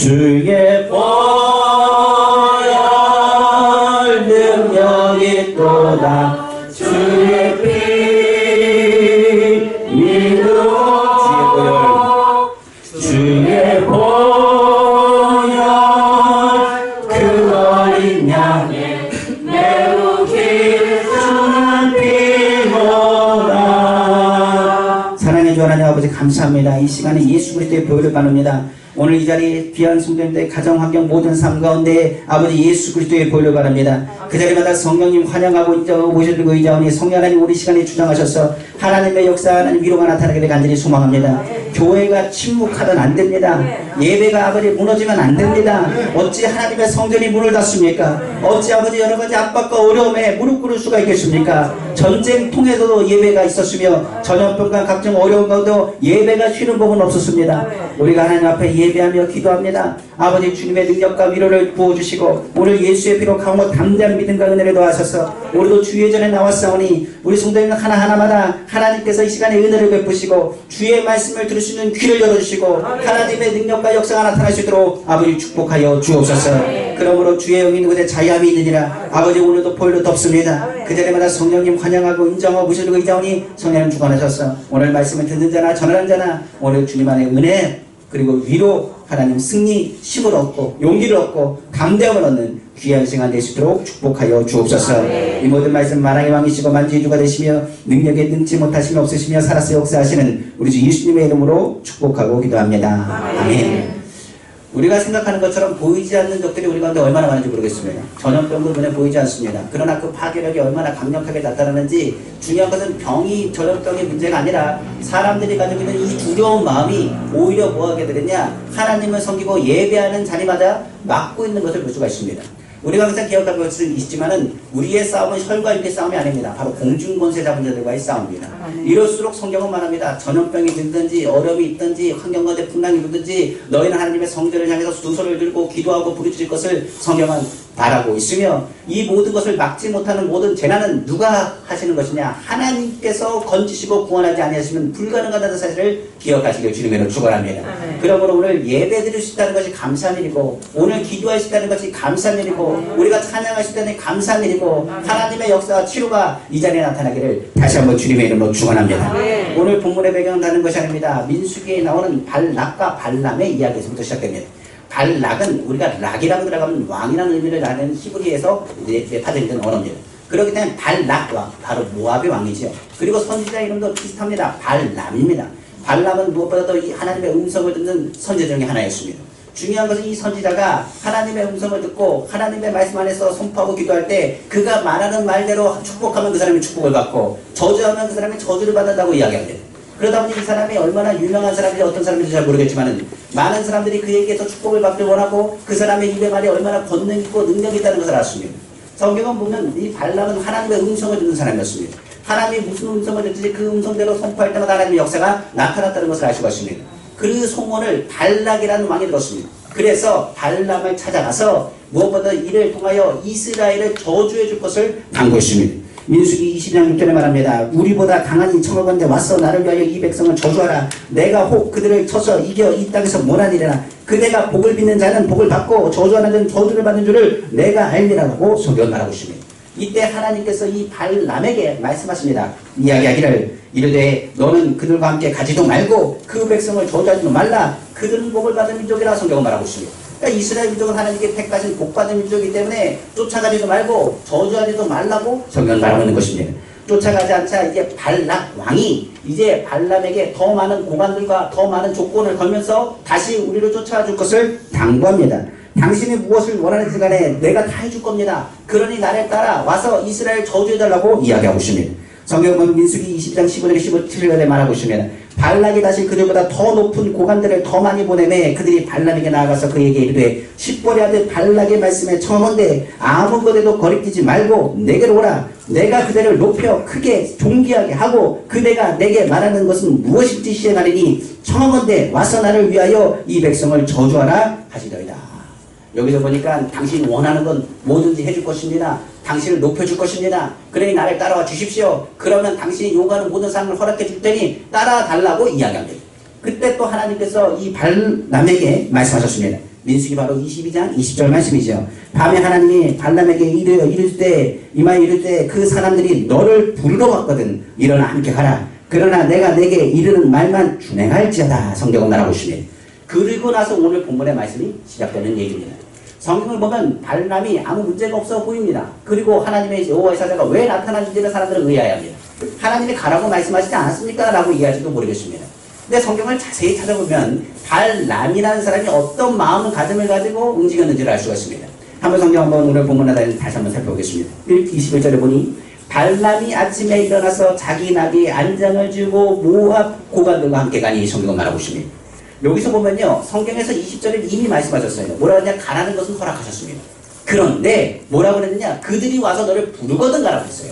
주의 보혈 능력이 또다 주의 피 믿음 주의 보혈 그 어린 양의 매우 길은 피보다. 사랑의 주 하나님 아버지 감사합니다. 이 시간에 예수 그리스도의 보혈을 바릅니다. 오늘 이 자리 귀한 성도님들 가정 환경 모든 삶 가운데 아버지 예수 그리스도의 보혈을 바랍니다. 그 자리마다 성령님 환영하고 모셔들고 의자오니 성령 하나님 우리 시간에 주장하셔서 하나님의 역사 하나님 위로가 나타나기를 간절히 소망합니다. 교회가 침묵하면 안 됩니다. 예배가 아버지 무너지면 안 됩니다. 어찌 하나님의 성전이 문을 닫습니까? 어찌 아버지 여러가지 압박과 어려움에 무릎 꿇을 수가 있겠습니까? 전쟁 통해서도 예배가 있었으며 전염병과 각종 어려운 가운데도 예배가 쉬는 법은 없었습니다. 우리가 하나님 앞에 예배하며 기도합니다. 아버지 주님의 능력과 위로를 부어주시고 오늘 예수의 피로 강호 담대한 믿음과 은혜를 더하셔서 우리도 주의 전에 나왔사오니 우리 성도님 하나하나마다 하나님께서 이 시간에 은혜를 베푸시고 주의 말씀을 들을 수 있는 귀를 열어주시고 하나님의 능력과 역사가 나타날 수 있도록 아버지 축복하여 주옵소서. 그러므로 주의 영이 누구든 자유함이 있느니라. 아버지 오늘도 보혈로 덮습니다. 그 자리마다 성령님 환영하고 인정하고 무시하고 의자오니 성령님 주관하셔서 오늘 말씀을 듣는 자나 전하는 자나 오늘 주님 안에 은혜 그리고 위로 하나님 승리 힘을 얻고 용기를 얻고 감대함을 얻는 귀한 시간 될 수 있도록 축복하여 주옵소서. 이 모든 말씀 만왕의 왕이시고 만주의 주가 되시며 능력에 능치 못하심이 없으시며 살아서 역사하시는 우리 주 예수님의 이름으로 축복하고 기도합니다. 아멘. 우리가 생각하는 것처럼 보이지 않는 적들이 우리 가운데 얼마나 많은지 모르겠습니다. 전염병도 눈에 보이지 않습니다. 그러나 그 파괴력이 얼마나 강력하게 나타나는지 중요한 것은 병이 전염병의 문제가 아니라 사람들이 가지고 있는 이 두려운 마음이 오히려 뭐하게 되느냐 하나님을 섬기고 예배하는 자리마다 막고 있는 것을 볼 수가 있습니다. 우리가 항상 기억하고 있지만은 우리의 싸움은 혈과 육의 싸움이 아닙니다. 바로 공중권세 잡은 자들과의 싸움입니다. 이럴수록 성경은 말합니다. 전염병이 들든지 어려움이 있든지 환경 가운데 풍랑이 일든지 너희는 하나님의 성전을 향해서 두 손을 들고 기도하고 부르짖을 것을 성경은 바라고 있으며 이 모든 것을 막지 못하는 모든 재난은 누가 하시는 것이냐 하나님께서 건지시고 구원하지 아니하시면 불가능하다는 사실을 기억하시길 주님으로 축원합니다. 그러므로 오늘 예배 드릴 수 있다는 것이 감사한 일이고 오늘 기도할 수 있다는 것이 감사한 일이고 우리가 찬양할 수 있다는 감사한 일이고 하나님의 역사와 치료가 이 자리에 나타나기를 다시 한번 주님의 이름으로 축원합니다. 오늘 본문의 배경은 다른 것이 아닙니다. 민수기에 나오는 발락과 발람의 이야기에서부터 시작됩니다. 발락은 우리가 락이라고 들어가면 왕이라는 의미를 나는 히브리에서 이제 파생된 언어입니다. 그렇기 때문에 발락 왕, 바로 모압의 왕이죠. 그리고 선지자 이름도 비슷합니다. 발람입니다. 발람은 무엇보다도 이 하나님의 음성을 듣는 선지자 중에 하나였습니다. 중요한 것은 이 선지자가 하나님의 음성을 듣고 하나님의 말씀 안에서 선포하고 기도할 때 그가 말하는 말대로 축복하면 그 사람이 축복을 받고 저주하면 그 사람이 저주를 받는다고 이야기합니다. 그러다 보니 이 사람이 얼마나 유명한 사람인지 어떤 사람인지 잘 모르겠지만 많은 사람들이 그에게서 축복을 받길 원하고 그 사람의 입의 말이 얼마나 권능 있고 능력이 있다는 것을 알았습니다. 성경은 보면 이 발람은 하나님의 음성을 듣는 사람이었습니다. 하나님이 무슨 음성을 듣든지 그 음성대로 선포할 때마다 하나님의 역사가 나타났다는 것을 알 수가 있습니다. 그 소문을 발락이라는 왕이 들었습니다. 그래서 발람을 찾아가서 무엇보다 이를 통하여 이스라엘을 저주해 줄 것을 당부했습니다. 민수기 20장 6절에 말합니다. 우리보다 강한 이 청하건대 와서 나를 위하여 이 백성을 저주하라. 내가 혹 그들을 쳐서 이겨 이 땅에서 몰아내리라. 그대가 복을 빚는 자는 복을 받고 저주하는 자는 저주를 받는 줄을 내가 알리라고 성경은 말하고 있습니다. 이때 하나님께서 이 발람에게 말씀하십니다. 이야기하기를 이르되 너는 그들과 함께 가지도 말고 그 백성을 저주하지도 말라. 그들은 복을 받은 민족이라 성경은 말하고 있습니다. 그러니까 이스라엘 민족은 하나님께 택하신 복받은 민족이기 때문에 쫓아가지도 말고 저주하지도 말라고 성경은 말하고 있는 것입니다. 쫓아가지 않자 이제 발락 왕이 이제 발람에게 더 많은 고관들과 더 많은 조건을 걸면서 다시 우리를 쫓아와 줄 것을 당부합니다. 당신이 무엇을 원하는지 간에 내가 다 해줄 겁니다. 그러니 나를 따라 와서 이스라엘 저주해달라고 이야기하고 있습니다. 성경은 민수기 20장 15절에 15절에 말하고 있습니다. 발락이 다시 그들보다 더 높은 고관들을 더 많이 보내매 그들이 발람에게 나아가서 그에게 이르되 십벌의 아들 발락의 말씀에 청하건대 아무 것에도 거리끼지 말고 내게로 오라. 내가 그대를 높여 크게 존귀하게 하고 그대가 내게 말하는 것은 무엇인지 시행하리니 청하건대 와서 나를 위하여 이 백성을 저주하라 하시더이다. 여기서 보니까 당신이 원하는 건 뭐든지 해줄 것입니다. 당신을 높여줄 것입니다. 그러니 나를 따라와 주십시오. 그러면 당신이 요구하는 모든 삶을 허락해 줄 테니 따라달라고 이야기합니다. 그때 또 하나님께서 이 발람에게 말씀하셨습니다. 민수기 바로 22장 20절 말씀이죠. 밤에 하나님이 발람에게 이를 때 그 사람들이 너를 부르러 왔거든. 일어나 함께 가라. 그러나 내가 내게 이르는 말만 준행할지어다. 성경은 말하고 있습니다. 그리고 나서 오늘 본문의 말씀이 시작되는 얘기입니다. 성경을 보면 발람이 아무 문제가 없어 보입니다. 그리고 하나님의 여호와의 사자가 왜 나타나는지를 사람들은 의아해합니다. 하나님이 가라고 말씀하시지 않았습니까? 라고 이해할지도 모르겠습니다. 근데 성경을 자세히 찾아보면 발람이라는 사람이 어떤 마음을 가짐을 가지고 움직였는지를 알 수가 있습니다. 한번 성경 한번 오늘 본문에 다시 한번 살펴보겠습니다. 21절에 보니 발람이 아침에 일어나서 자기 나귀에 안장을 주고 모압 고관들과 함께 가니 성경을 말하고 있습니다. 여기서 보면요, 성경에서 20절에 이미 말씀하셨어요. 뭐라 하냐, 가라는 것은 허락하셨습니다. 그런데 뭐라고 그랬느냐, 그들이 와서 너를 부르거든 가라고 했어요.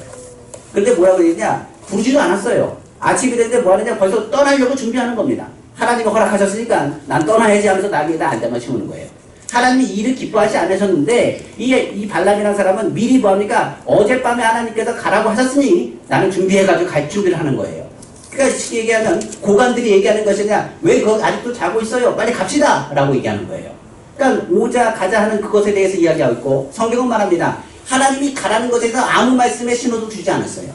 그런데 뭐라고 그랬냐, 부르지도 않았어요. 아침이 됐는데 뭐 하느냐, 벌써 떠나려고 준비하는 겁니다. 하나님이 허락하셨으니까 난 떠나야지 하면서 나귀에다 안장을 치우는 거예요. 하나님이 이를 기뻐하지 않으셨는데 이 발람이라는 사람은 미리 뭐합니까, 어젯밤에 하나님께서 가라고 하셨으니 나는 준비해가지고 갈 준비를 하는 거예요. 그러니까 쉽게 얘기하면 고관들이 얘기하는 것이냐, 왜 거기 아직도 자고 있어요, 빨리 갑시다 라고 얘기하는 거예요. 그러니까 오자 가자 하는 그것에 대해서 이야기하고 있고, 성경은 말합니다. 하나님이 가라는 것에 대해서 아무 말씀의 신호도 주지 않았어요.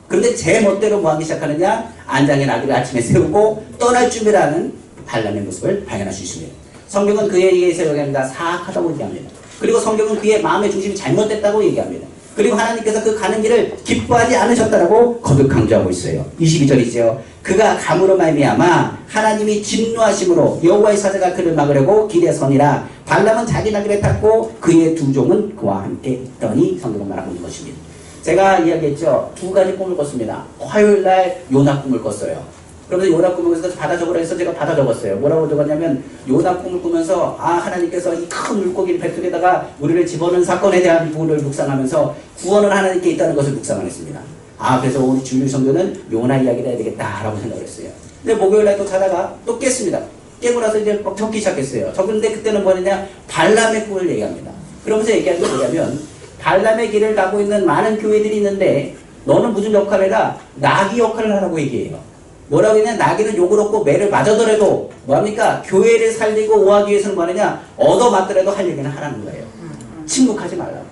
그런데 제 멋대로 뭐 하기 시작하느냐, 안장의 나귀를 아침에 세우고 떠날 준비를 하는 발람의 모습을 발견할 수 있습니다. 성경은 그에 의해서 얘기합니다. 사악하다고 얘기합니다. 그리고 성경은 그의 마음의 중심이 잘못됐다고 얘기합니다. 그리고 하나님께서 그 가는 길을 기뻐하지 않으셨다라고 거듭 강조하고 있어요. 22절이죠. 그가 감으로 말미암아 하나님이 진노하심으로 여호와의 사자가 그를 막으려고 길에 서니라. 발람은 자기 나귀를 탔고 그의 두 종은 그와 함께 있더니 성경은 말하고 있는 것입니다. 제가 이야기했죠. 두 가지 꿈을 꿨습니다. 화요일날 요나 꿈을 꿨어요. 그러면서 요나 꿈을 꿔서 받아 적으라 해서 제가 받아 적었어요. 뭐라고 적었냐면, 요나 꿈을 꾸면서 하나님께서 이 큰 물고기 뱃속에다가 우리를 집어넣은 사건에 대한 부분을 묵상하면서 구원은 하나님께 있다는 것을 묵상을 했습니다. 그래서 우리 주일 성도는 요나 이야기를 해야 되겠다라고 생각을 했어요. 근데 목요일날 또 자다가 또 깼습니다. 깨고 나서 이제 막 적기 시작했어요. 적는데 그때는 뭐냐, 발람의 꿈을 얘기합니다. 그러면서 얘기하는 게 뭐냐면, 발람의 길을 가고 있는 많은 교회들이 있는데 너는 무슨 역할을 해라, 나귀 역할을 하라고 얘기해요. 뭐라고 했냐, 나귀는 욕을 얻고 매를 맞아더라도 뭐합니까, 교회를 살리고 오하기 위해서는 뭐하느냐, 얻어맞더라도 할 얘기는 하라는 거예요. 침묵하지 말라고.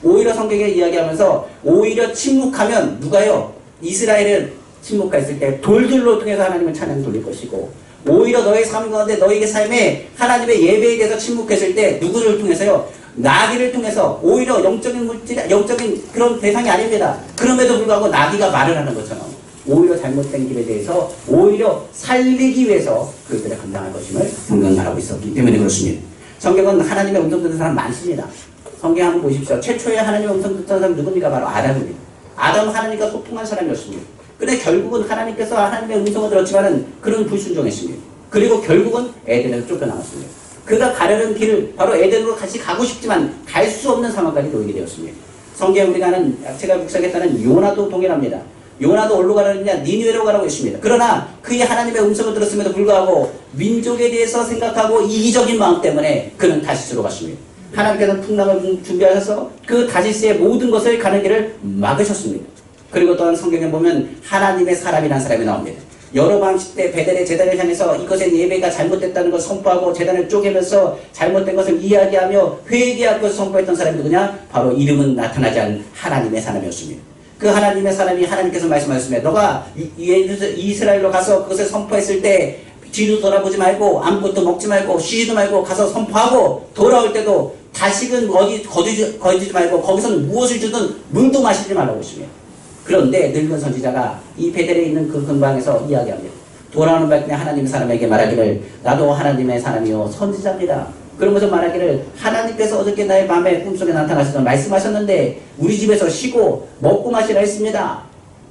오히려 성경에 이야기하면서 오히려 침묵하면 누가요, 이스라엘은 침묵했을 때 돌들로 통해서 하나님은 찬양 돌릴 것이고, 오히려 너의 삶 가운데 너에게 삶에 하나님의 예배에 대해서 침묵했을 때 누구를 통해서요, 나귀를 통해서. 오히려 영적인 물질, 영적인 그런 대상이 아닙니다. 그럼에도 불구하고 나귀가 말을 하는 것처럼 오히려 잘못된 길에 대해서 오히려 살리기 위해서 그것들을 감당할 것임을 성경은 말하고 있었기 때문에 그렇습니다. 성경은 하나님의 음성 듣는 사람 많습니다. 성경 한번 보십시오. 최초에 하나님의 음성 듣던 사람 누굽니까? 바로 아담입니다. 아담은 하나님과 소통한 사람이었습니다. 근데 결국은 하나님께서 하나님의 음성을 들었지만은 그는 불순종했습니다. 그리고 결국은 에덴에서 쫓겨나왔습니다. 그가 가려는 길을 바로 에덴으로 같이 가고 싶지만 갈 수 없는 상황까지 놓이게 되었습니다. 성경에 우리가 하는, 제가 묵상했다는 요나도 동일합니다. 요나도 어디로 가라느냐, 니느웨로 가라고 했습니다. 그러나 그의 하나님의 음성을 들었음에도 불구하고 민족에 대해서 생각하고 이기적인 마음 때문에 그는 다시스로 갔습니다. 하나님께서는 풍랑을 준비하셔서 그 다시스의 모든 것을 가는 길을 막으셨습니다. 그리고 또한 성경에 보면 하나님의 사람이라는 사람이 나옵니다. 여로보암 시대 베델의 제단을 향해서 이것의 예배가 잘못됐다는 것을 선포하고 제단을 쪼개면서 잘못된 것을 이야기하며 회개할 것을 선포했던 사람이 누구냐? 바로 이름은 나타나지 않은 하나님의 사람이었습니다. 그 하나님의 사람이 하나님께서 말씀하셨습니다. 너가 이스라엘로 가서 그것을 선포했을 때 뒤도 돌아보지 말고 아무것도 먹지 말고 쉬지도 말고 가서 선포하고 돌아올 때도 다시금 어디 거두지 말고 거기서는 무엇을 주든 물도 마시지 말라고 했습니다. 그런데 늙은 선지자가 이 베델에 있는 그 근방에서 이야기합니다. 돌아오는 발에 하나님의 사람에게 말하기를, 나도 하나님의 사람이요 선지자입니다. 그러면서 말하기를, 하나님께서 어저께 나의 밤에 꿈속에 나타나셔서 말씀하셨는데 우리 집에서 쉬고 먹고 마시라 했습니다.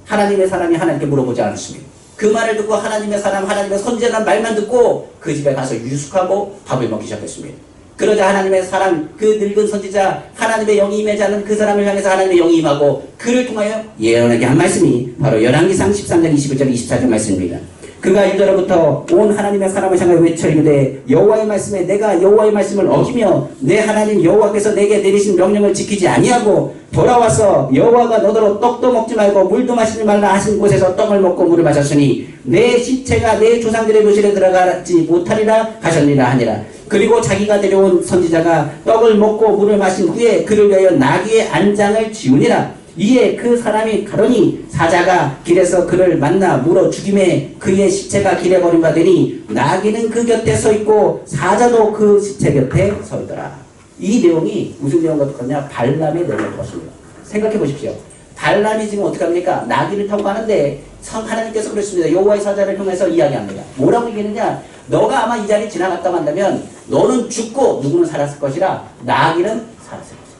하나님의 사람이 하나님께 물어보지 않았습니다. 그 말을 듣고 하나님의 사람, 하나님의 선지자라는 말만 듣고 그 집에 가서 유숙하고 밥을 먹기 시작했습니다. 그러자 하나님의 사람, 그 늙은 선지자, 하나님의 영이 임하지 않은 그 사람을 향해서 하나님의 영이 임하고 그를 통하여 예언하게 한 말씀이 바로 열왕기상 13장 21절 24절 말씀입니다. 그가 이더로부터 온 하나님의 사람을 향하여 외쳐 이르되, 여호와의 말씀에 내가 여호와의 말씀을 어기며 내 하나님 여호와께서 내게 내리신 명령을 지키지 아니하고 돌아와서 여호와가 너더러 떡도 먹지 말고 물도 마시지 말라 하신 곳에서 떡을 먹고 물을 마셨으니 내 시체가 내 조상들의 묘실에 들어가지 못하리라 하셨느니라 하니라. 그리고 자기가 데려온 선지자가 떡을 먹고 물을 마신 후에 그를 위하여 나귀의 안장을 지우니라. 이에 그 사람이 가더니 사자가 길에서 그를 만나 물어 죽임에 그의 시체가 길에 버림받으니 나귀는 그 곁에 서 있고 사자도 그 시체 곁에 서 있더라. 이 내용이 무슨 내용과 똑같냐? 발람의 내용과 똑같습니다. 생각해 보십시오. 발람이 지금 어떻게 합니까? 나귀를 타고 가는데 하나님께서 그랬습니다. 여호와의 사자를 통해서 이야기합니다. 뭐라고 얘기했느냐? 너가 아마 이 자리 지나갔다고 한다면 너는 죽고 누구는 살았을 것이라 나귀는 살았을 것이다.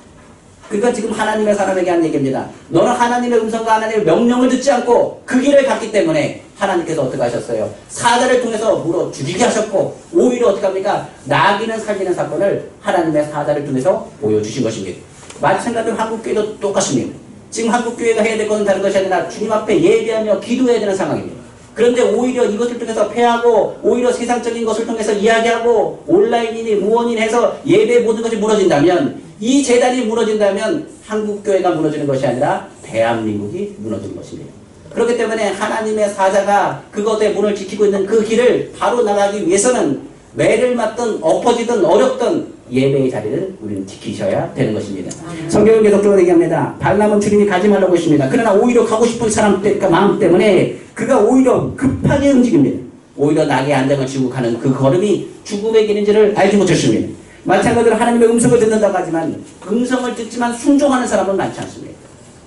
그러니까 지금 하나님의 사람에게 한 얘기입니다. 너는 하나님의 음성과 하나님의 명령을 듣지 않고 그 길을 갔기 때문에 하나님께서 어떻게 하셨어요? 사자를 통해서 물어 죽이게 하셨고 오히려 어떻게 합니까? 나귀는 살리는 사건을 하나님의 사자를 통해서 보여주신 것입니다. 마찬가지로 한국교회도 똑같습니다. 지금 한국교회가 해야 될 것은 다른 것이 아니라 주님 앞에 예배하며 기도해야 되는 상황입니다. 그런데 오히려 이것을 통해서 패하고 오히려 세상적인 것을 통해서 이야기하고 온라인이니 무언이니 해서 예배의 모든 것이 무너진다면 이 재단이 무너진다면 한국교회가 무너지는 것이 아니라 대한민국이 무너지는 것입니다. 그렇기 때문에 하나님의 사자가 그것의 문을 지키고 있는 그 길을 바로 나가기 위해서는 매를 맞든 엎어지든 어렵든 예배의 자리를 우리는 지키셔야 되는 것입니다. 성경은 계속적으로 얘기합니다. 발람은 주님이 가지 말라고 했습니다. 그러나 오히려 가고 싶은 사람 마음 때문에 그가 오히려 급하게 움직입니다. 오히려 나귀의 안장을 지고 가는 그 걸음이 죽음의 길인지를 알지 못했습니다. 마찬가지로 하나님의 음성을 듣는다고 하지만 음성을 듣지만 순종하는 사람은 많지 않습니다.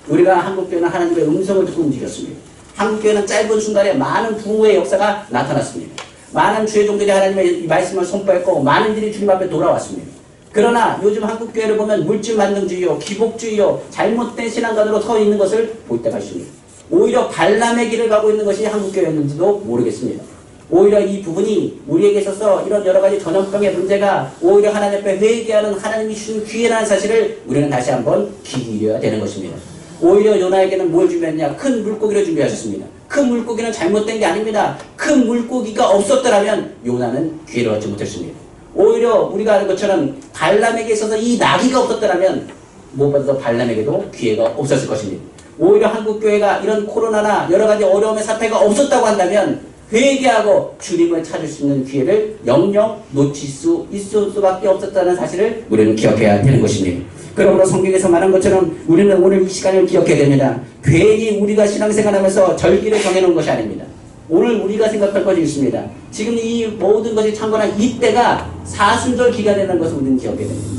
우리가 한국교회는 하나님의 음성을 듣고 움직였습니다. 한국교회는 짧은 순간에 많은 부흥의 역사가 나타났습니다. 많은 주의 종들이 하나님의 말씀을 선포했고 많은 일이 주님 앞에 돌아왔습니다. 그러나 요즘 한국교회를 보면 물질만능주의요, 기복주의요, 잘못된 신앙관으로 서 있는 것을 볼 때가 있습니다. 오히려 발람의 길을 가고 있는 것이 한국교회였는지도 모르겠습니다. 오히려 이 부분이 우리에게 있어서 이런 여러 가지 전염병의 문제가 오히려 하나님 앞에 회개하는 하나님이 주신 기회라는 사실을 우리는 다시 한번 기울여야 되는 것입니다. 오히려 요나에게는 뭘 준비했냐? 큰 물고기를 준비하셨습니다. 큰 물고기는 잘못된 게 아닙니다. 큰 물고기가 없었더라면 요나는 기회를 얻지 못했습니다. 오히려 우리가 아는 것처럼 발람에게 있어서 이 나귀가 없었더라면 무엇보다도 발람에게도 기회가 없었을 것입니다. 오히려 한국교회가 이런 코로나나 여러 가지 어려움의 사태가 없었다고 한다면 회개하고 주님을 찾을 수 있는 기회를 영영 놓칠 수 있을 수밖에 없었다는 사실을 우리는 기억해야 되는 것입니다. 그러므로 성경에서 말한 것처럼 우리는 오늘 이 시간을 기억해야 됩니다. 괜히 우리가 신앙생활하면서 절기를 정해놓은 것이 아닙니다. 오늘 우리가 생각할 것이 있습니다. 지금 이 모든 것이 창건한 이때가 사순절 기간이라는 것을 우리는 기억해야 됩니다.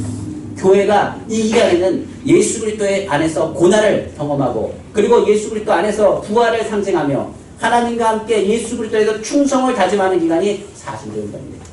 교회가 이 기간에는 예수 그리스도의 안에서 고난을 경험하고 그리고 예수 그리스도 안에서 부활을 상징하며 하나님과 함께 예수 그리스도에서 충성을 다짐하는 기간이 사순절 기간입니다.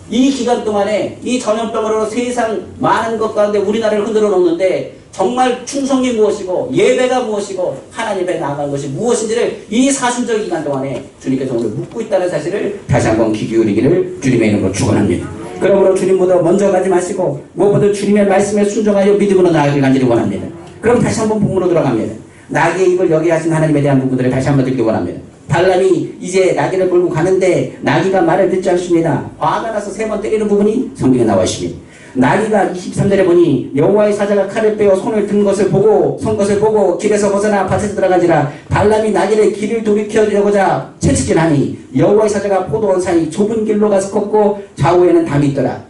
이 기간 동안에 이 전염병으로 세상 많은 것 가운데 우리나라를 흔들어 놓는데 정말 충성이 무엇이고 예배가 무엇이고 하나님에 나아가는 것이 무엇인지를 이 사순절 기간 동안에 주님께서 오늘 묻고 있다는 사실을 다시 한번 귀 기울이기를 주님의 이름으로 축원합니다. 그러므로 주님보다 먼저 가지 마시고 무엇보다 주님의 말씀에 순종하여 믿음으로 나아가길 간절히 원합니다. 그럼 다시 한번 본문으로 들어갑니다. 나귀의 입을 여기 하신 하나님에 대한 부분들을 다시 한번 듣기 원합니다. 발람이 이제 나귀를 몰고 가는데 나귀가 말을 듣지 않습니다. 화가 나서 3번 때리는 부분이 성경에 나와 있습니다. 나귀가 23절에 보니 여호와의 사자가 칼을 빼어 손을 든 것을 보고 선 것을 보고 길에서 벗어나 밭에 들어가지라. 발람이 나귀를 길을 돌이켜려고자 채찍질하니 여호와의 사자가 포도원 사이 좁은 길로 가서 걷고 좌우에는 담이 있더라.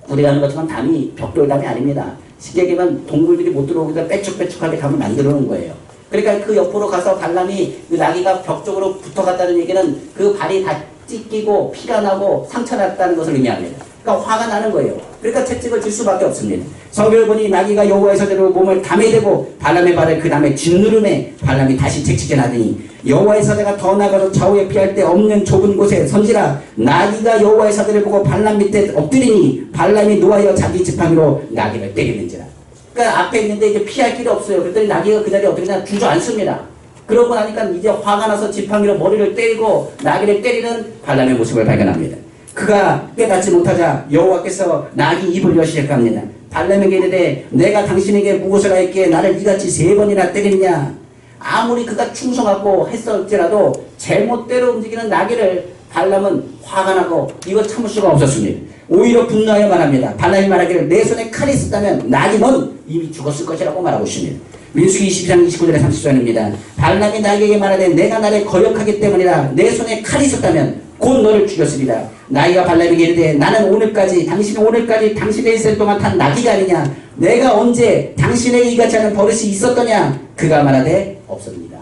우리가 아는 것처럼 담이 벽돌담이 아닙니다. 쉽게 얘기하면 동물들이 못 들어오기도 빼쭉빼쭉하게 담을 만들어 놓은 거예요. 그러니까 그 옆으로 가서 발람이 그 나귀가 벽 쪽으로 붙어갔다는 얘기는 그 발이 다 찢기고 피가 나고 상처 났다는 것을 의미합니다. 그러니까 화가 나는 거예요. 그러니까 채찍을 질 수밖에 없습니다. 성경을 보니 나귀가 여호와의 사자로 몸을 담에 대고 발람의 발을 그 담에 짓누름에 발람이 다시 채찍질하더니 여호와의 사자가 더 나가서 좌우에 피할 데 없는 좁은 곳에 선지라. 나귀가 여호와의 사자를 보고 발람 밑에 엎드리니 발람이 노하여 자기 지팡이로 나귀를 때리는지라. 그러니까 앞에 있는데 이제 피할 길이 없어요. 그랬더니 나귀가 그 자리에 엎드리나 주저앉습니다. 그러고 나니까 이제 화가 나서 지팡이로 머리를 때리고 나귀를 때리는 발람의 모습을 발견합니다. 그가 깨닫지 못하자 여호와께서 나귀 입을 여시작합니다. 발람에게 이르되 내가 당신에게 무엇을 하였기에 나를 이같이 3번이나 때리느냐. 아무리 그가 충성하고 했을지라도 제멋대로 움직이는 나귀를 발람은 화가 나고 이걸 참을 수가 없었습니다. 오히려 분노하여 말합니다. 발람이 말하기를 내 손에 칼이 있었다면 나귀는 이미 죽었을 것이라고 말하고 있습니다. 민수기 22장 29절에 30절입니다. 발람이 나귀에게 말하되 내가 나를 거역하기 때문이라. 내 손에 칼이 있었다면 곧 너를 죽였으리라. 나귀가 발람에게 이르되 나는 오늘까지 당신의 일생 동안 탄 나귀가 아니냐. 내가 언제 당신에게 이같이 하는 버릇이 있었더냐. 그가 말하되 없습니다.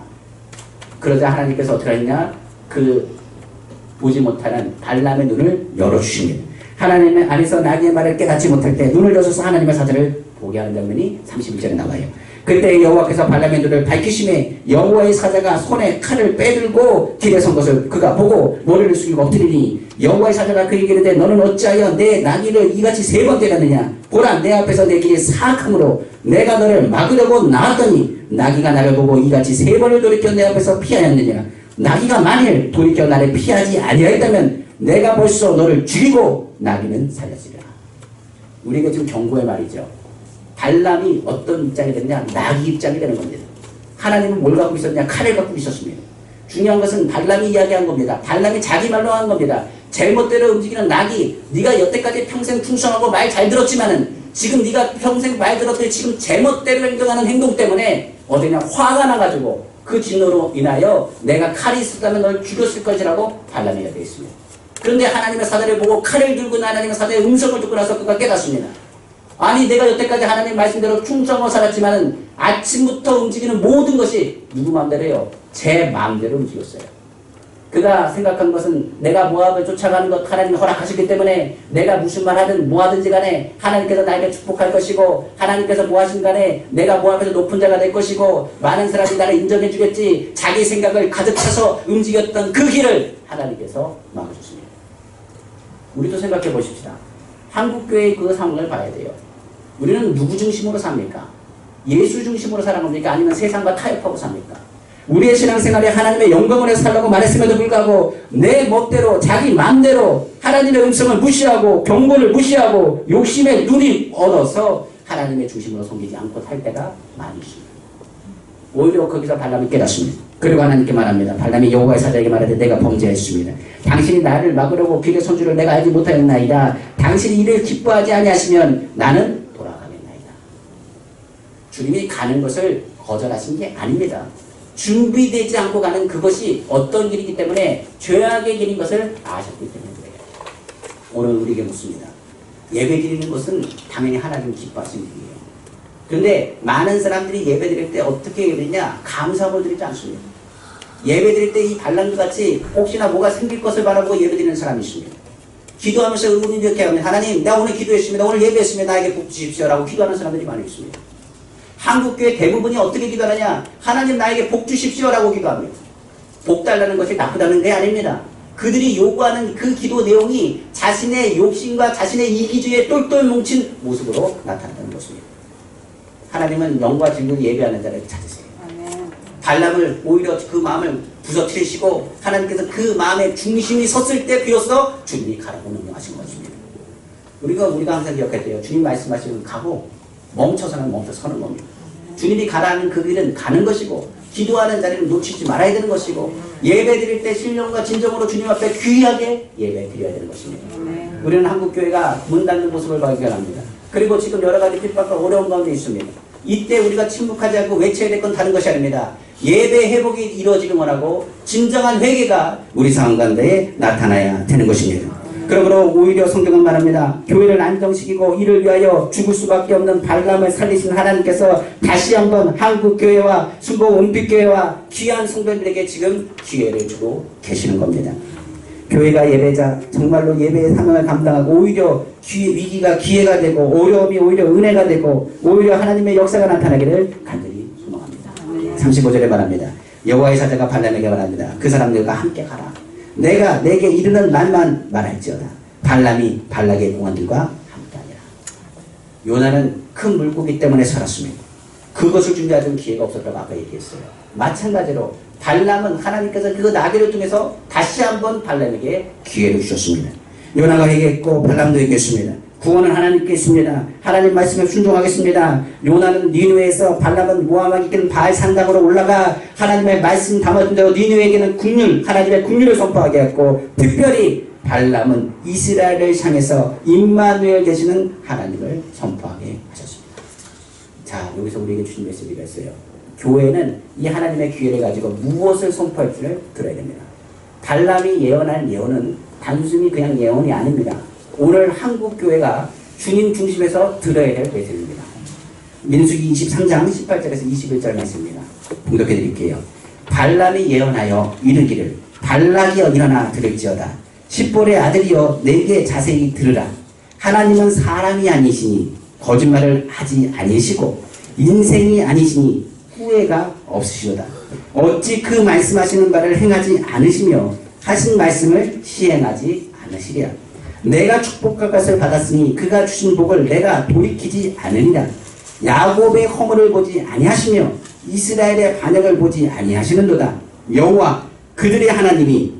그러자 하나님께서 어떻게 하느냐. 그 보지 못하는 발람의 눈을 열어주십니다. 하나님의 안에서 나귀의 말을 깨닫지 못할 때 눈을 여셔서 하나님의 사자를 보게 하는 장면이 31절에 나와요. 그때 여호와께서 발람의 눈을 밝히심에 여호와의 사자가 손에 칼을 빼들고 길에 선 것을 그가 보고 머리를 숙이고 엎드리니 여호와의 사자가 그에게 이르되 너는 어찌하여 내 나귀를 이같이 3번 때렸느냐. 보라 내 앞에서 내 길이 사악함으로 내가 너를 막으려고 나왔더니 나귀가 나를 보고 이같이 3번을 돌이켜 내 앞에서 피하였느냐. 나귀가 만일 돌이켜 나를 피하지 아니하였다면 내가 벌써 너를 죽이고 나귀는 살렸으리라. 우리가 지금 경고의 말이죠. 발람이 어떤 입장이 됐냐. 나귀 입장이 되는 겁니다. 하나님은 뭘 갖고 있었냐. 칼을 갖고 있었습니다. 중요한 것은 발람이 이야기한 겁니다. 발람이 자기 말로 한 겁니다. 제멋대로 움직이는 나귀. 네가 여태까지 평생 충성하고 말 잘 들었지만은 지금 네가 평생 말 들었더니 지금 제멋대로 행동하는 행동 때문에 어디냐 화가 나가지고 그 진노로 인하여 내가 칼이 있었다면 널 죽였을 것이라고 발람이 이야기해 있습니다. 그런데 하나님의 사자를 보고 칼을 들고 하나님의 사자의 음성을 듣고 나서 그가 깨닫습니다. 아니 내가 여태까지 하나님 말씀대로 충성하고 살았지만 아침부터 움직이는 모든 것이 누구 마음대로요? 제 마음대로 움직였어요. 그가 생각한 것은 내가 모압을 쫓아가는 것 하나님이 허락하셨기 때문에 내가 무슨 말 하든 뭐 하든지 간에 하나님께서 나에게 축복할 것이고 하나님께서 뭐 하신 간에 내가 모압에서 높은 자가 될 것이고 많은 사람이 나를 인정해 주겠지. 자기 생각을 가득 차서 움직였던 그 길을 하나님께서 막아주십니다. 우리도 생각해 보십시다. 한국교회의 그 상황을 봐야 돼요. 우리는 누구 중심으로 삽니까? 예수 중심으로 살아갑니까? 아니면 세상과 타협하고 삽니까? 우리의 신앙생활에 하나님의 영광을 위해서 살라고 말했음에도 불구하고 내 멋대로 자기 마음대로 하나님의 음성을 무시하고 경고를 무시하고 욕심에 눈이 얻어서 하나님의 중심으로 섬기지 않고 살 때가 많이 있습니다. 오히려 거기서 발람이 깨닫습니다. 그리고 하나님께 말합니다. 발람이 여호와의 사자에게 말하되 내가 범죄했습니다. 당신이 나를 막으려고 길에 선 줄을 내가 알지 못하였나이다. 당신이 이를 기뻐하지 아니하시면 나는 돌아가겠나이다. 주님이 가는 것을 거절하신 게 아닙니다. 준비되지 않고 가는 그것이 어떤 길이기 때문에 죄악의 길인 것을 아셨기 때문에 그래요. 오늘 우리에게 묻습니다. 예배 드리는 것은 당연히 하나님 기뻐하시는 일이에요. 그런데 많은 사람들이 예배 드릴 때 어떻게 예배드리냐? 감사함을 드리지 않습니다. 예배 드릴 때 이 발람과 같이 혹시나 뭐가 생길 것을 바라보고 예배 드리는 사람이 있습니다. 기도하면서 의문이 이렇게 합니다. 하나님 나 오늘 기도했습니다. 오늘 예배했습니다. 나에게 복 주십시오 라고 기도하는 사람들이 많이 있습니다. 한국교회 대부분이 어떻게 기도하느냐? 하나님 나에게 복 주십시오 라고 기도합니다. 복 달라는 것이 나쁘다는 게 아닙니다. 그들이 요구하는 그 기도 내용이 자신의 욕심과 자신의 이기주의에 똘똘 뭉친 모습으로 나타난다는 것입니다. 하나님은 영과 진리를 예배하는 자를 찾으세요. 발람을 오히려 그 마음을 부서뜨리시고 하나님께서 그 마음의 중심이 섰을 때 비로소 주님이 가라고 명령하신 것입니다. 우리가 항상 기억해야 돼요. 주님 말씀하시면 가고 멈춰서는 멈춰서는 겁니다. 주님이 가라는 그 길은 가는 것이고 기도하는 자리를 놓치지 말아야 되는 것이고 예배 드릴 때 신령과 진정으로 주님 앞에 귀하게 예배 드려야 되는 것입니다. 우리는 한국교회가 문 닫는 모습을 발견합니다. 그리고 지금 여러 가지 핍박과 어려운 가운데 있습니다. 이때 우리가 침묵하지 않고 외쳐야 될 건 다른 것이 아닙니다. 예배 회복이 이루어지길 원하고 진정한 회개가 우리 상황 가운데 나타나야 되는 것입니다. 그러므로 오히려 성경은 말합니다. 교회를 안정시키고 이를 위하여 죽을 수밖에 없는 발람을 살리신 하나님께서 다시 한번 한국교회와 순복 온빛교회와 귀한 성도들에게 지금 기회를 주고 계시는 겁니다. 교회가 예배자 정말로 예배의 사명을 감당하고 오히려 위기가 기회가 되고 어려움이 오히려 은혜가 되고 오히려 하나님의 역사가 나타나기를 간절히 소망합니다. 35절에 말합니다. 여호와의 사자가 발람에게 말합니다. 그 사람들과 함께 가라. 내가 내게 이르는 말만 말할지어다. 발람이 발락의 공원들과 함께하니라. 요나는 큰 물고기 때문에 살았습니다. 그것을 준비하던 기회가 없었다고 아까 얘기했어요. 마찬가지로 발람은 하나님께서 그 나귀를 통해서 다시 한번 발람에게 기회를 주셨습니다. 요나가 얘기했고 발람도 얘기했습니다. 구원은 하나님께 있습니다. 하나님 말씀에 순종하겠습니다. 요나는 니느웨에서 발람은 모함에게는 바알 산당으로 올라가 하나님의 말씀 담아준 대로 니느웨에게는 국률, 하나님의 국률을 선포하게 했고 특별히 발람은 이스라엘을 향해서 임마누엘 되시는 하나님을 선포하게 하셨습니다. 자, 여기서 우리에게 주신 메시지가 있어요. 교회는 이 하나님의 기회를 가지고 무엇을 선포할지를 들어야 됩니다. 발람이 예언한 예언은 단순히 그냥 예언이 아닙니다. 오늘 한국 교회가 주님 중심에서 들어야 될 메시지입니다. 민수기 23장 18절에서 21절 말씀입니다. 봉독해 드릴게요. 발람이 예언하여 이르기를 발락이여 일어나 들을지어다. 십볼의 아들이여 내게 자세히 들으라. 하나님은 사람이 아니시니 거짓말을 하지 아니시고 인생이 아니시니 후회가 없으시도다. 어찌 그 말씀하시는 바를 행하지 않으시며 하신 말씀을 시행하지 않으시랴. 내가 축복할 것을 받았으니 그가 주신 복을 내가 돌이키지 않으리라. 야곱의 허물을 보지 아니하시며 이스라엘의 반역을 보지 아니하시는도다. 여호와 그들의 하나님이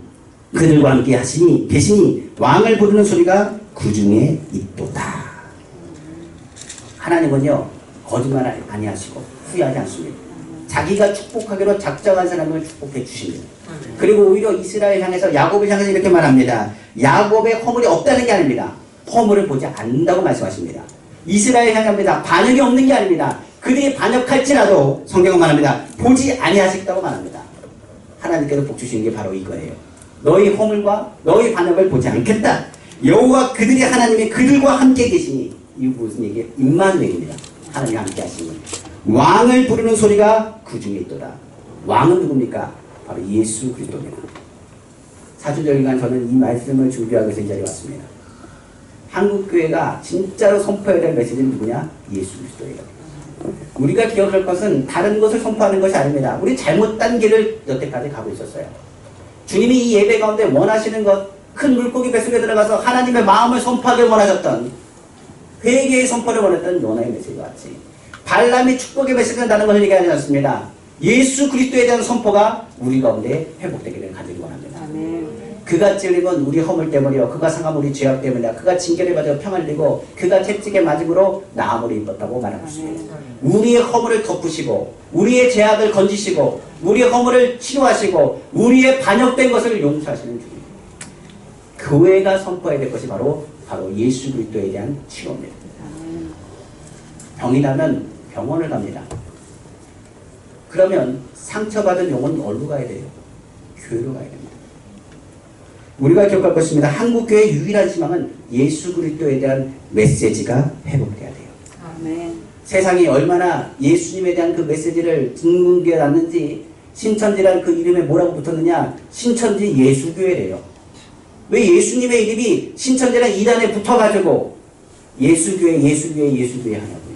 그들과 함께 하시니 계시니 왕을 부르는 소리가 그 중에 있도다. 하나님은요 거짓말 아니하시고 후회하지 않습니다. 자기가 축복하기로 작정한 사람을 축복해 주십니다. 그리고 오히려 이스라엘 향해서 야곱을 향해서 이렇게 말합니다. 야곱의 허물이 없다는 게 아닙니다. 허물을 보지 않는다고 말씀하십니다. 이스라엘 향합니다. 반역이 없는 게 아닙니다. 그들이 반역할지라도 성경은 말합니다. 보지 아니하시겠다고 말합니다. 하나님께서 복 주시는 게 바로 이거예요. 너희 허물과 너희 반역을 보지 않겠다. 여호와 그들의 하나님이 그들과 함께 계시니 이 무슨 얘기예요? 임마누엘입니다. 하나님이 함께 하시니 왕을 부르는 소리가 그 중에 있도다. 왕은 누굽니까? 바로 예수 그리스도입니다. 사주절기간 저는 이 말씀을 준비하기 위해서 이 자리에 왔습니다. 한국교회가 진짜로 선포해야 될 메시지는 누구냐? 예수 그리스도예요. 우리가 기억할 것은 다른 것을 선포하는 것이 아닙니다. 우리 잘못된 길을 여태까지 가고 있었어요. 주님이 이 예배 가운데 원하시는 것, 큰 물고기 뱃속에 들어가서 하나님의 마음을 선포하길 원하셨던, 회개의 선포를 원했던 요나의 메시지와 같이 발람이 축복의 메시지를 다는 것을 얘기하지 않습니다. 예수 그리스도에 대한 선포가 우리 가운데 회복되기를 간절히 원합니다. 아멘. 그가 찔림은 우리 허물 때문이요 그가 상함 우리 죄악 때문이다. 그가 징계를 받아 평을 흘리고 그가 채찍에 맞음으로 나음으로 입었다고 말하고 있습니다. 우리의 허물을 덮으시고 우리의 죄악을 건지시고 우리의 허물을 치료하시고 우리의 반역된 것을 용서하시는 주님. 교회가 선포해야 될 것이 바로 예수 그리스도에 대한 치료입니다. 병이 나면 병원을 갑니다. 그러면 상처받은 영혼은 어디로 가야 돼요? 교회로 가야 됩니다. 우리가 기억할 것입니다. 한국교회의 유일한 희망은 예수 그리스도에 대한 메시지가 회복돼야 돼요. 아멘. 세상이 얼마나 예수님에 대한 그 메시지를 듣는 게 났는지 신천지라는 그 이름에 뭐라고 붙었느냐? 신천지 예수교회래요. 왜 예수님의 이름이 신천지라는 이단에 붙어가지고 예수교회 하냐고요.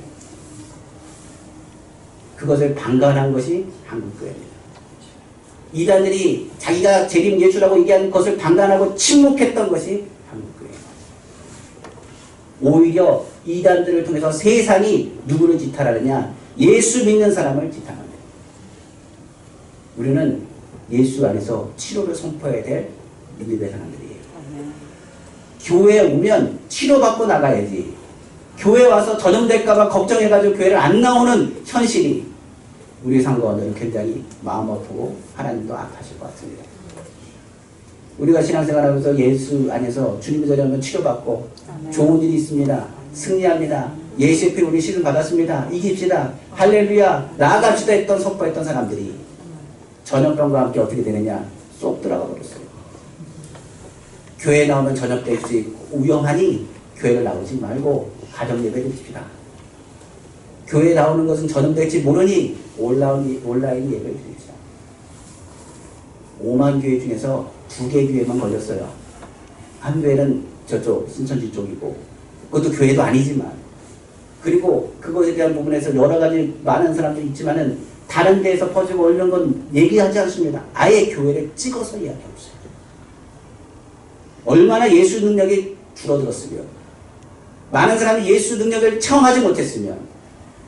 그것을 방관한 것이 한국교회입니다. 이단들이 자기가 재림 예수라고 얘기하는 것을 방관하고 침묵했던 것이 한국교회예요. 오히려 이단들을 통해서 세상이 누구를 지탄하느냐? 예수 믿는 사람을 지탄합니다. 우리는 예수 안에서 치료를 선포해야 될 믿음의 사람들이에요. 교회에 오면 치료받고 나가야지. 교회 와서 전염될까봐 걱정해가지고 교회를 안 나오는 현실이 우리 삶 가운데는 굉장히 마음 아프고 하나님도 아파하실 것 같습니다. 우리가 신앙생활하면서 예수 안에서 주님의 자리에 오면 치료받고 아멘. 좋은 일이 있습니다. 승리합니다. 예수의 피로 우리 시름 받았습니다. 이깁시다. 할렐루야. 나아갑시다 했던 선포했던 사람들이 전염병과 함께 어떻게 되느냐? 쏙 들어가 버렸어요. 교회에 나오면 전염될 수 있고 위험하니 교회를 나오지 말고 가정 예배를 드립시다. 교회에 나오는 것은 전염될지 모르니 온라인 예배를 드립시다. 5만 교회 중에서 2개 교회만 걸렸어요. 한 교회는 저쪽 신천지 쪽이고 그것도 교회도 아니지만 그리고 그것에 대한 부분에서 여러 가지 많은 사람들이 있지만은 다른 데에서 퍼지고 이런 건 얘기하지 않습니다. 아예 교회를 찍어서 이야기하고 있어요. 얼마나 예수 능력이 줄어들었으면 많은 사람이 예수 능력을 체험하지 못했으면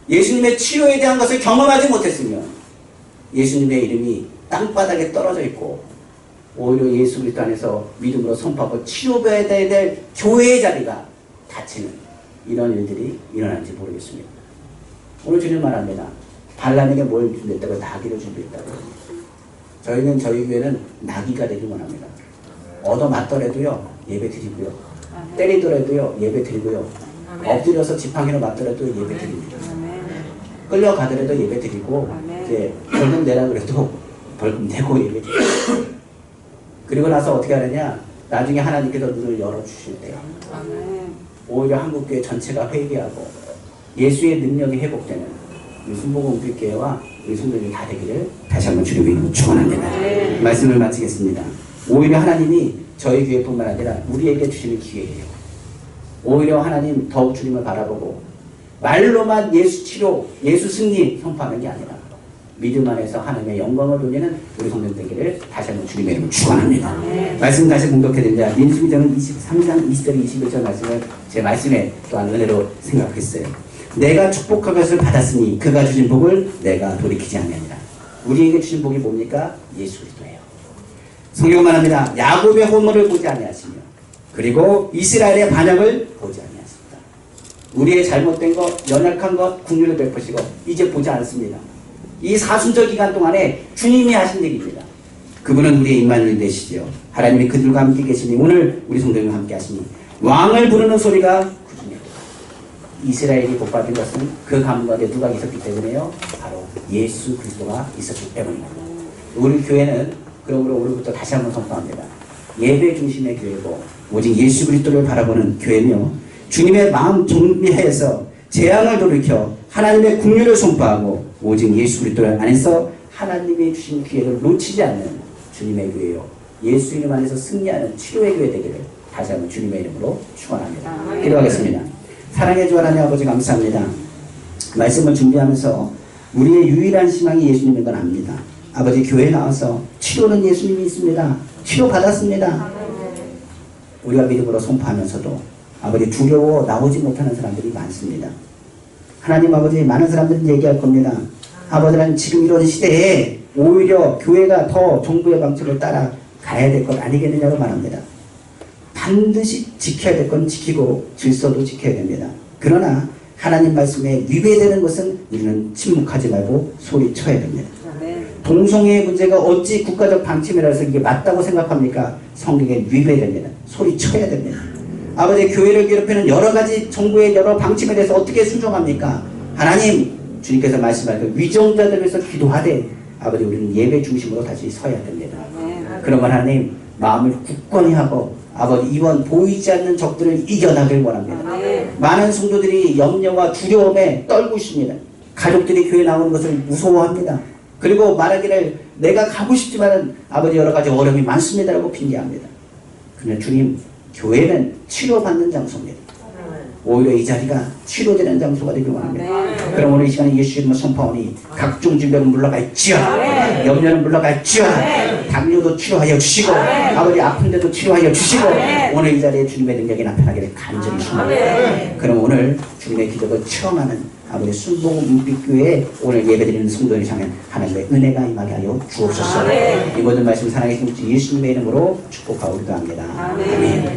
예수님의 치료에 대한 것을 경험하지 못했으면 예수님의 이름이 땅바닥에 떨어져 있고 오히려 예수 그리스도 안에서 믿음으로 선포하고 치료받아야 될 교회의 자리가 닫히는 이런 일들이 일어나는지 모르겠습니다. 오늘 주님 말합니다. 발람에게 뭘 준비했다고? 나귀를 준비했다고. 저희는 저희 교회는 나귀가 되길 원합니다. 얻어맞더라도요 예배 드리고요. 때리더라도요 예배 드리고요. 엎드려서 지팡이로 맞더라도 예배 드립니다. 끌려가더라도 예배 드리고 이제 벌금 내라 그래도 벌금 내고 예배 드립니다. 그리고 나서 어떻게 하느냐? 나중에 하나님께서 눈을 열어주실 때요. 오히려 한국교회 전체가 회개하고 예수의 능력이 회복되는 우리 순복음교회와 우리 성도들이 다 되기를 다시 한번 주님의 이름으로 축원합니다. 말씀을 마치겠습니다. 오히려 하나님이 저희 교회뿐만 아니라 우리에게 주시는 기회예요. 오히려 하나님 더욱 주님을 바라보고 말로만 예수 치료, 예수 승리 선포하는 게 아니라 믿음 안에서 하나님의 영광을 돌리는 우리 성도들 되기를 다시 한번 주님의 이름으로 축원합니다. 말씀 다시 공독해 드립니다. 민수기서는 23장 20절 21절 말씀을 제 말씀에 또한 은혜로 생각했어요. 내가 축복한 것을 받았으니 그가 주신 복을 내가 돌이키지 아니하니라. 우리에게 주신 복이 뭡니까? 예수 그리스도예요. 성경은 말합니다. 야곱의 호물을 보지 아니하시며 그리고 이스라엘의 반역을 보지 아니하십니다. 우리의 잘못된 것, 연약한 것, 긍휼을 베푸시고 이제 보지 않습니다. 이 사순절 기간 동안에 주님이 하신 일입니다. 그분은 우리의 임마누엘 되시죠. 하나님이 그들과 함께 계시니 오늘 우리 성도님과 함께 하시니 왕을 부르는 소리가 그중에 이스라엘이 복받은 것은 그 가문 가운데 누가 있었기 때문에요. 바로 예수 그리스도가 있었기 때문입니다. 우리 교회는 그러므로 오늘부터 다시 한번 선포합니다. 예배 중심의 교회고 오직 예수 그리스도를 바라보는 교회며 주님의 마음 정리해서 재앙을 돌이켜 하나님의 긍휼을 선포하고 오직 예수 그리스도 안에서 하나님이 주신 기회를 놓치지 않는 주님의 교회요. 예수 이름 안에서 승리하는 치료의 교회 되기를 다시 한번 주님의 이름으로 축원합니다. 기도하겠습니다. 사랑의 주 하나님 아버지 감사합니다. 말씀을 준비하면서 우리의 유일한 희망이 예수님인 건 압니다. 아버지 교회에 나와서 치료는 예수님이 있습니다. 치료 받았습니다. 우리가 믿음으로 선포하면서도 아버지 두려워 나오지 못하는 사람들이 많습니다. 하나님 아버지 많은 사람들은 얘기할 겁니다. 아버지는 지금 이런 시대에 오히려 교회가 더 정부의 방침을 따라 가야 될 것 아니겠느냐고 말합니다. 반드시 지켜야 될 건 지키고 질서도 지켜야 됩니다. 그러나 하나님 말씀에 위배되는 것은 우리는 침묵하지 말고 소리쳐야 됩니다. 동성애의 문제가 어찌 국가적 방침이라서 이게 맞다고 생각합니까? 성경에 위배됩니다. 소리쳐야 됩니다. 아버지 교회를 괴롭히는 여러 가지 정부의 여러 방침에 대해서 어떻게 순종합니까? 하나님 주님께서 말씀할 그 위정자들 위해서 기도하되 아버지 우리는 예배 중심으로 다시 서야 됩니다. 그러면 하나님 마음을 굳건히 하고 아버지 이번 보이지 않는 적들을 이겨나길 원합니다. 많은 성도들이 염려와 두려움에 떨고 있습니다. 가족들이 교회 나오는 것을 무서워합니다. 그리고 말하기를 내가 가고 싶지만은 아버지 여러 가지 어려움이 많습니다라고 핑계합니다. 그러나 주님 교회는 치료받는 장소입니다. 오히려 이 자리가 치료되는 장소가 되길 원합니다. 그럼 오늘 이 시간에 예수 이름으로 선포하오니 각종 질병은 물러갈지어다. 염려는 물러갈지어다. 당뇨도 치료하여 주시고 아버지 아픈데도 치료하여 주시고 오늘 이 자리에 주님의 능력이 나타나기를 간절히 소망합니다. 그럼 오늘 주님의 기적을 체험하는 아버지 순복음 은빛교회에 오늘 예배드리는 성도들을 향한 하나님의 은혜가 임하게 하여 주옵소서. 이 모든 말씀 사랑해 주신 예수님의 이름으로 축복하고 기도합니다. 아멘.